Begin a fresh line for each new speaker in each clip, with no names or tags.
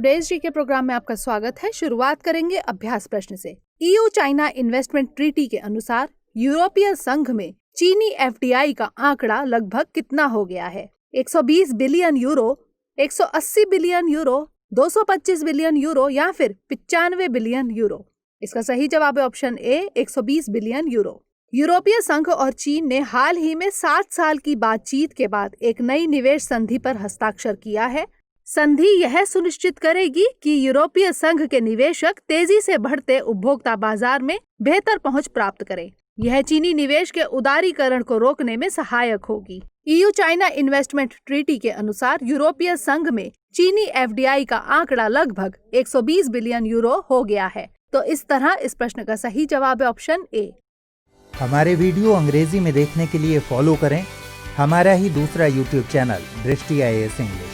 Today's जी के programme में आपका स्वागत है। शुरुआत करेंगे अभ्यास प्रश्न से। ईयू चाइना इन्वेस्टमेंट ट्रीटी के अनुसार यूरोपीय संघ में चीनी एफडीआई का आंकड़ा लगभग कितना हो गया है? 120 billion euro, 180 billion euro, 225 billion euro या फिर 95 बिलियन यूरो? इसका सही जवाब है ऑप्शन ए, 120 बिलियन यूरो। यूरोपीय संघ और चीन ने हाल ही में 7 साल की बातचीत के बाद एक नई निवेश संधि पर हस्ताक्षर किया है। संधि यह सुनिश्चित करेगी कि यूरोपीय संघ के निवेशक तेजी से बढ़ते उपभोक्ता बाजार में बेहतर पहुंच प्राप्त करें। यह चीनी निवेश के उदारीकरण को रोकने में सहायक होगी। ईयू चाइना इन्वेस्टमेंट ट्रीटी के अनुसार यूरोपीय संघ में चीनी एफडीआई का आंकड़ा लगभग 120 बिलियन यूरो हो गया है। तो इस तरह इस प्रश्न का सही जवाब है ऑप्शन ए।
हमारे वीडियो अंग्रेजी में देखने के लिए फॉलो करें हमारा ही दूसरा यूट्यूब चैनल दृष्टि IAS इंग्लिश।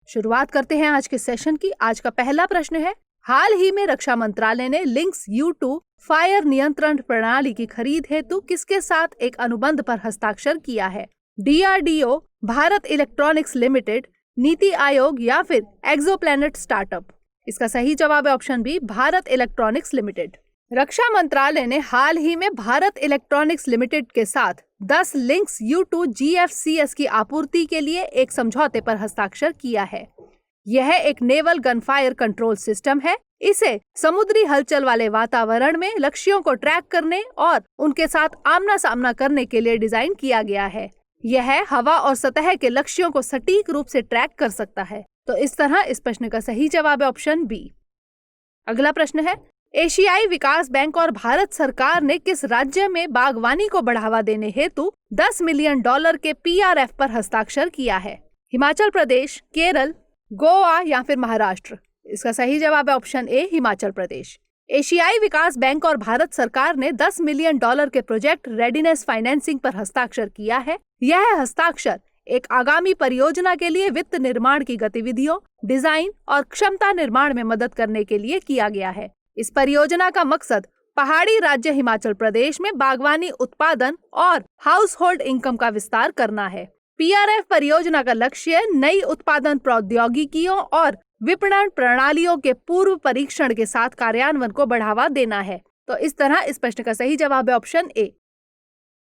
शुरुआत करते हैं आज के सेशन की। आज का पहला प्रश्न है, हाल ही में रक्षा मंत्रालय ने लिंक्स U2 फायर नियंत्रण प्रणाली की खरीद हेतु किसके साथ एक अनुबंध पर हस्ताक्षर किया है? DRDO, Bharat Electronics limited, NITI Aayog या फिर एक्सोप्लैनेट स्टार्टअप? इसका सही जवाब है option B, Bharat Electronics Limited. रक्षा मंत्रालय ने हाल ही में भारत इलेक्ट्रॉनिक्स लिमिटेड के साथ 10 लिंक्स U2 GFCS की आपूर्ति के लिए एक समझौते पर हस्ताक्षर किया है। यह एक नेवल गनफायर कंट्रोल सिस्टम है। इसे समुद्री हलचल वाले वातावरण में लक्ष्यों को ट्रैक करने और उनके साथ आमना सामना करने के लिए डिजाइन किया गया है। यह हवा और सतह के लक्ष्यों को सटीक रूप से ट्रैक कर सकता है। तो इस तरह इस प्रश्न का सही जवाब है ऑप्शन बी। अगला प्रश्न है, एशियाई विकास बैंक और भारत सरकार ने किस राज्य में बागवानी को बढ़ावा देने हेतु $10 मिलियन के PRF पर हस्ताक्षर किया है? हिमाचल प्रदेश, केरल, गोवा या फिर महाराष्ट्र? इसका सही जवाब है ऑप्शन ए, हिमाचल प्रदेश। एशियाई विकास बैंक और भारत सरकार ने $10 मिलियन के प्रोजेक्ट रेडीनेस फाइनेंसिंग पर हस्ताक्षर किया है। यह हस्ताक्षर एक आगामी परियोजना के लिए वित्त निर्माण की गतिविधियों, डिजाइन और क्षमता निर्माण में मदद करने के लिए किया गया है। इस परियोजना का मकसद पहाड़ी राज्य हिमाचल प्रदेश में बागवानी उत्पादन और हाउस होल्ड इनकम का विस्तार करना है। PRF परियोजना का लक्ष्य नई उत्पादन प्रौद्योगिकियों और विपणन प्रणालियों के पूर्व परीक्षण के साथ कार्यान्वयन को बढ़ावा देना है। तो इस तरह इस प्रश्न का सही जवाब है ऑप्शन ए।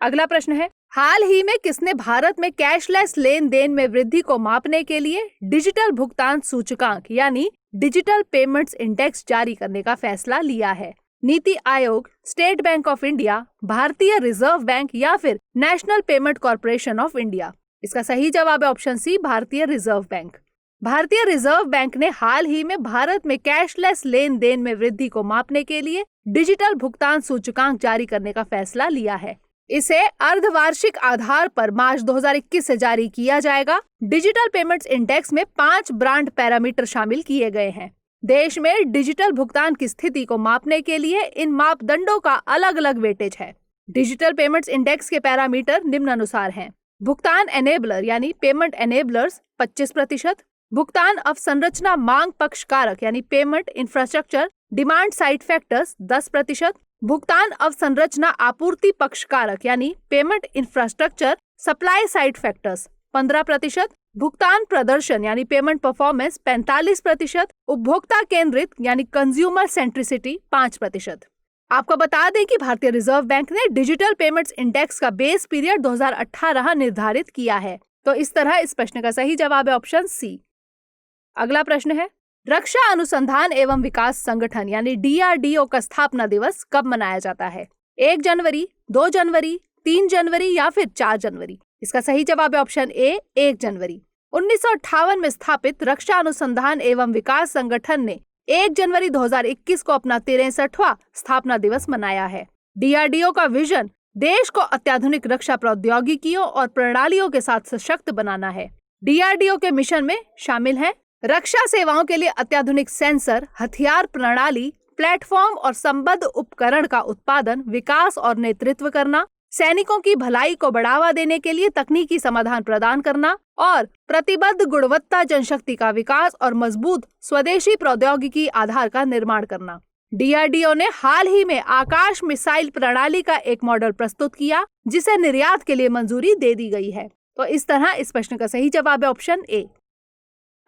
अगला प्रश्न है, हाल ही में किसने भारत में कैशलेस लेन देन में वृद्धि को मापने के लिए डिजिटल भुगतान सूचकांक यानी डिजिटल पेमेंट्स इंडेक्स जारी करने का फैसला लिया है? NITI Aayog, state bank of India, भारतीय रिजर्व बैंक या फिर national payment corporation of India? इसका सही जवाब है ऑप्शन सी, भारतीय रिजर्व बैंक। भारतीय रिजर्व बैंक ने हाल ही में भारत में कैशलेस लेन देन में वृद्धि को मापने के लिए डिजिटल भुगतान सूचकांक जारी करने का फैसला लिया है। इसे अर्धवार्षिक आधार पर मार्च 2021 से जारी किया जाएगा। डिजिटल पेमेंट्स इंडेक्स में 5 ब्रांड पैरामीटर शामिल किए गए हैं। देश में डिजिटल भुगतान की स्थिति को मापने के लिए इन मापदंडों का अलग अलग वेटेज है। डिजिटल पेमेंट्स इंडेक्स के पैरामीटर निम्नानुसार हैं। भुगतान एनेबलर यानी पेमेंट एनेबलर्स 25%, भुगतान अवसंरचना मांग पक्ष कारक यानी payment infrastructure demand side factors 10%, भुगतान अवसंरचना आपूर्ति पक्ष कारक यानी payment infrastructure supply side factors 15%, भुगतान प्रदर्शन यानी पेमेंट परफॉर्मेंस 45%, उपभोक्ता केंद्रित यानी कंज्यूमर सेंट्रिसिटी 5%। आपको बता दें कि भारतीय रिजर्व बैंक ने डिजिटल पेमेंट्स इंडेक्स का बेस पीरियड 2018 निर्धारित किया है। तो इस तरह इस प्रश्न का सही जवाब है ऑप्शन सी। अगला प्रश्न है, रक्षा अनुसंधान एवं विकास संगठन यानी DRDO का स्थापना दिवस कब मनाया जाता है? 1 जनवरी, 2 जनवरी, 3 जनवरी या फिर 4 जनवरी? इसका सही जवाब है ऑप्शन ए, 1 जनवरी। 1958 में स्थापित रक्षा अनुसंधान एवं विकास संगठन ने 1 जनवरी 2021 को अपना 63वां स्थापना दिवस मनाया है। DRDO का विजन देश को अत्याधुनिक रक्षा प्रौद्योगिकियों और प्रणालियों के साथ सशक्त बनाना है। DRDO के मिशन में शामिल है रक्षा सेवाओं के लिए अत्याधुनिक सेंसर, हथियार प्रणाली, प्लेटफॉर्म और संबद्ध उपकरण का उत्पादन, विकास और नेतृत्व करना, सैनिकों की भलाई को बढ़ावा देने के लिए तकनीकी समाधान प्रदान करना और प्रतिबद्ध गुणवत्ता जनशक्ति का विकास और मजबूत स्वदेशी प्रौद्योगिकी आधार का निर्माण करना। DRDO ने हाल ही में आकाश मिसाइल प्रणाली का एक मॉडल प्रस्तुत किया जिसे निर्यात के लिए मंजूरी दे दी गई है। तो इस तरह इस प्रश्न का सही जवाब है ऑप्शन ए।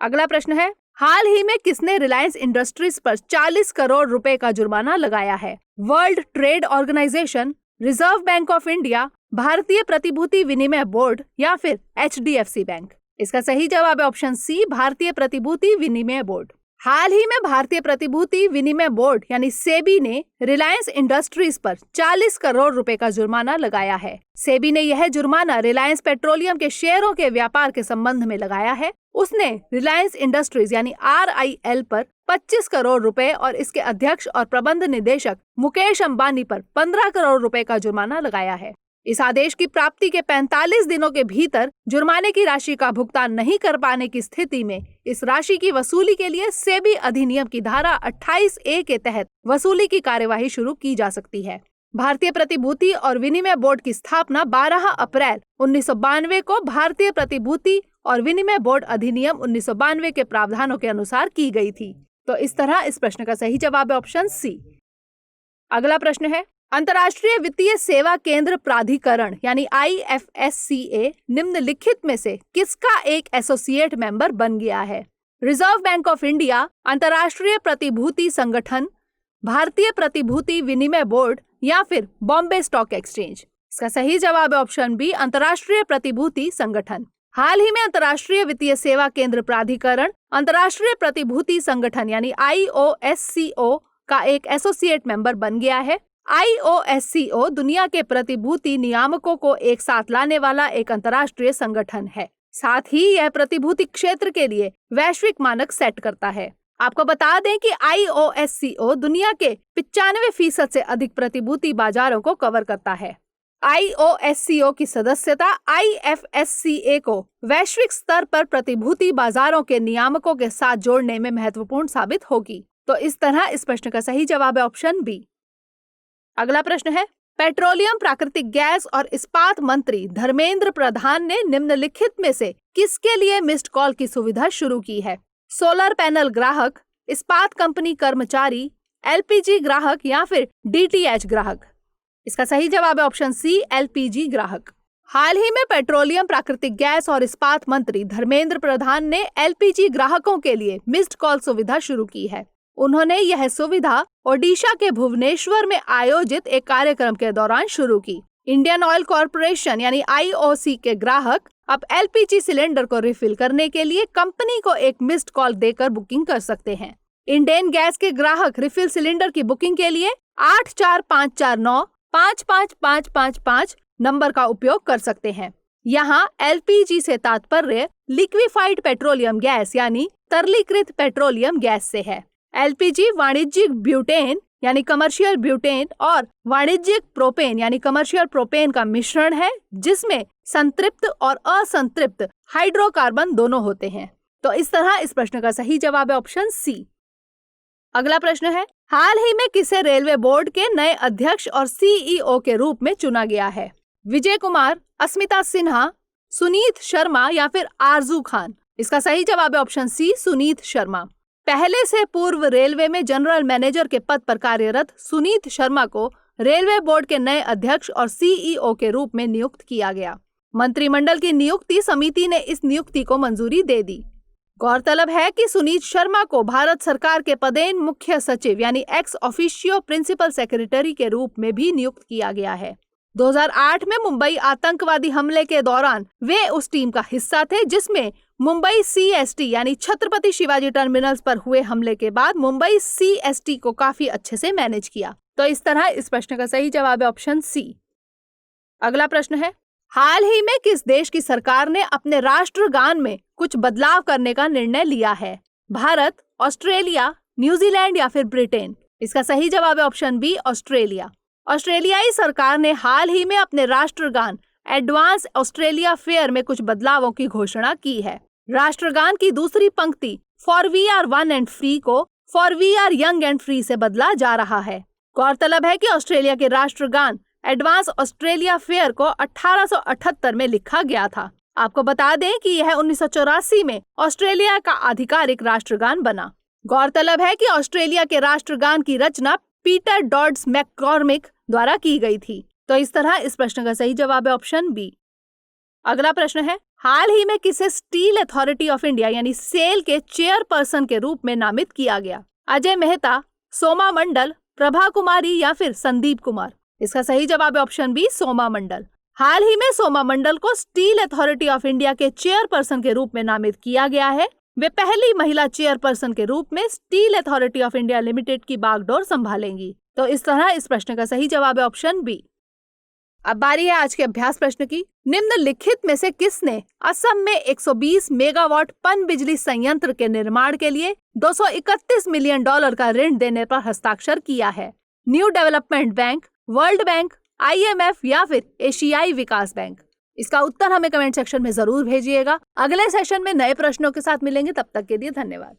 अगला प्रश्न है, हाल ही में किसने रिलायंस इंडस्ट्रीज पर 40 करोड़ रुपए का जुर्माना लगाया है? World Trade Organization, Reserve Bank of India, भारतीय प्रतिभूति विनिमय बोर्ड या फिर HDFC बैंक? इसका सही जवाब है ऑप्शन सी, भारतीय प्रतिभूति विनिमय बोर्ड। हाल ही में भारतीय प्रतिभूति विनिमय बोर्ड यानी सेबी ने रिलायंस इंडस्ट्रीज पर 40 करोड़ रुपए का जुर्माना लगाया है। सेबी ने यह जुर्माना रिलायंस पेट्रोलियम के शेयरों के व्यापार के संबंध में लगाया है। उसने रिलायंस इंडस्ट्रीज यानी RIL पर 25 करोड़ रुपए और इसके अध्यक्ष और प्रबंध निदेशक मुकेश अंबानी पर 15 करोड़ रुपए का जुर्माना लगाया है। इस आदेश की प्राप्ति के 45 दिनों के भीतर जुर्माने की राशि का भुगतान नहीं कर पाने की स्थिति में इस राशि की वसूली के लिए सेबी अधिनियम की धारा 28A के तहत वसूली की कार्यवाही शुरू की जा सकती है। भारतीय प्रतिभूति और विनिमय बोर्ड की स्थापना 12 अप्रैल 1992 को भारतीय प्रतिभूति और विनिमय बोर्ड अधिनियम 1992 के प्रावधानों के अनुसार की गई थी। तो इस तरह इस प्रश्न का सही जवाब है ऑप्शन सी। अगला प्रश्न है, अंतर्राष्ट्रीय वित्तीय सेवा केंद्र प्राधिकरण यानी IFSCA निम्नलिखित में से किसका एक एसोसिएट मेंबर बन गया है? रिजर्व बैंक ऑफ इंडिया, अंतर्राष्ट्रीय प्रतिभूति संगठन, भारतीय प्रतिभूति विनिमय बोर्ड या फिर बॉम्बे स्टॉक एक्सचेंज? इसका सही जवाब है ऑप्शन बी, अंतर्राष्ट्रीय प्रतिभूति संगठन। हाल ही में अंतर्राष्ट्रीय वित्तीय सेवा केंद्र प्राधिकरण अंतर्राष्ट्रीय प्रतिभूति संगठन यानी IOSCO का एक एसोसिएट मेंबर बन गया है। IOSCO दुनिया के प्रतिभूति नियामकों को एक साथ लाने वाला एक अंतर्राष्ट्रीय संगठन है। साथ ही यह प्रतिभूति क्षेत्र के लिए वैश्विक मानक सेट करता है। आपको बता दें कि IOSCO दुनिया के 95% से अधिक प्रतिभूति बाजारों को कवर करता है। IOSCO की सदस्यता IFSCA को वैश्विक स्तर पर प्रतिभूति बाजारों के नियामकों के साथ जोड़ने में महत्वपूर्ण साबित होगी। तो इस तरह इस प्रश्न का सही जवाब है ऑप्शन बी। अगला प्रश्न है, पेट्रोलियम, प्राकृतिक गैस और इस्पात मंत्री धर्मेंद्र प्रधान ने निम्नलिखित में से किसके लिए मिस्ड कॉल की सुविधा शुरू की है? सोलर पैनल ग्राहक, इस्पात कंपनी कर्मचारी, LPG ग्राहक या फिर DTH ग्राहक? इसका सही जवाब है ऑप्शन सी, LPG ग्राहक। हाल ही में पेट्रोलियम, प्राकृतिक गैस और इस्पात मंत्री धर्मेंद्र प्रधान ने LPG ग्राहकों के लिए मिस्ड कॉल सुविधा शुरू की है। उन्होंने यह सुविधा ओडिशा के भुवनेश्वर में आयोजित एक कार्यक्रम के दौरान शुरू की। इंडियन ऑयल कॉर्पोरेशन यानी IOC के ग्राहक अब LPG सिलेंडर को रिफिल करने के लिए कंपनी को एक मिस्ड कॉल देकर बुकिंग कर सकते हैं। इंडियन गैस के ग्राहक रिफिल सिलेंडर की बुकिंग के लिए 84549-55555 नंबर का उपयोग कर सकते हैं। यहाँ LPG से तात्पर्य लिक्विफाइड पेट्रोलियम गैस यानी तरलीकृत पेट्रोलियम गैस से है। LPG वाणिज्यिक ब्यूटेन यानी कमर्शियल ब्यूटेन और वाणिज्यिक प्रोपेन यानी कमर्शियल प्रोपेन का मिश्रण है, जिसमें संतृप्त और असंतृप्त हाइड्रोकार्बन दोनों होते हैं। तो इस तरह इस प्रश्न का सही जवाब है ऑप्शन सी। अगला प्रश्न है, हाल ही में किसे रेलवे बोर्ड के नए अध्यक्ष और CEO के रूप में चुना गया है? विजय कुमार, अस्मिता सिन्हा, सुनीत शर्मा या फिर आरजू खान? इसका सही जवाब है ऑप्शन सी, सुनीत शर्मा। पहले से पूर्व रेलवे में जनरल मैनेजर के पद पर कार्यरत सुनीत शर्मा को रेलवे बोर्ड के नए अध्यक्ष और CEO के रूप में नियुक्त किया गया। मंत्रिमंडल की नियुक्ति समिति ने इस नियुक्ति को मंजूरी दे दी। गौरतलब है कि सुनीत शर्मा को भारत सरकार के पदेन मुख्य सचिव यानी एक्स ऑफिशियो प्रिंसिपल सेक्रेटरी के रूप में भी नियुक्त किया गया है। 2008 में मुंबई आतंकवादी हमले के दौरान वे उस टीम का हिस्सा थे जिसमें मुंबई CST यानी छत्रपति शिवाजी टर्मिनल्स पर हुए हमले के बाद मुंबई CST को काफी अच्छे से मैनेज किया। तो इस तरह इस प्रश्न का सही जवाब है ऑप्शन सी। अगला प्रश्न है, हाल ही में किस देश की सरकार ने अपने राष्ट्रगान में कुछ बदलाव करने का निर्णय लिया है? भारत, ऑस्ट्रेलिया, न्यूजीलैंड या फिर ब्रिटेन? इसका सही जवाब है ऑप्शन बी, ऑस्ट्रेलिया। ऑस्ट्रेलियाई सरकार ने हाल ही में अपने राष्ट्रगान एडवांस ऑस्ट्रेलिया फेयर में कुछ बदलावों की घोषणा की है। राष्ट्रगान की दूसरी पंक्ति for we are one and free को for we are young and free से बदला जा रहा है। गौरतलब है कि ऑस्ट्रेलिया के राष्ट्रगान एडवांस ऑस्ट्रेलिया फेयर को 1878 में लिखा गया था। आपको बता दें कि यह 1984 में ऑस्ट्रेलिया का आधिकारिक राष्ट्रगान बना। गौरतलब है कि ऑस्ट्रेलिया के राष्ट्रगान की रचना पीटर डॉड्स मैककॉर्मिक द्वारा की गई थी। तो इस तरह इस प्रश्न का सही जवाब है ऑप्शन बी। अगला प्रश्न है, हाल ही में किसे स्टील अथॉरिटी ऑफ इंडिया यानी सेल के चेयरपर्सन के रूप में नामित किया गया? अजय मेहता, सोमा मंडल, प्रभा कुमारी या फिर संदीप कुमार? इसका सही जवाब है ऑप्शन बी, सोमा मंडल। हाल ही में सोमा मंडल को स्टील अथॉरिटी ऑफ इंडिया के चेयरपर्सन के रूप में नामित किया गया है। वे पहली महिला चेयरपर्सन के रूप में steel authority of India limited की बागडोर संभालेंगी। तो इस तरह इस प्रश्न का सही जवाब है ऑप्शन बी। अब बारी है आज के अभ्यास प्रश्न की। निम्नलिखित में से किसने असम में 120 मेगावाट पन बिजली संयंत्र के निर्माण के लिए $231 मिलियन का ऋण देने पर हस्ताक्षर किया है? New development bank, world bank, IMF या फिर एशियाई विकास बैंक? इसका उत्तर हमें कमेंट सेक्शन में जरूर भेजिएगा। अगले सेशन में नए प्रश्नों के साथ मिलेंगे, तब तक के लिए धन्यवाद।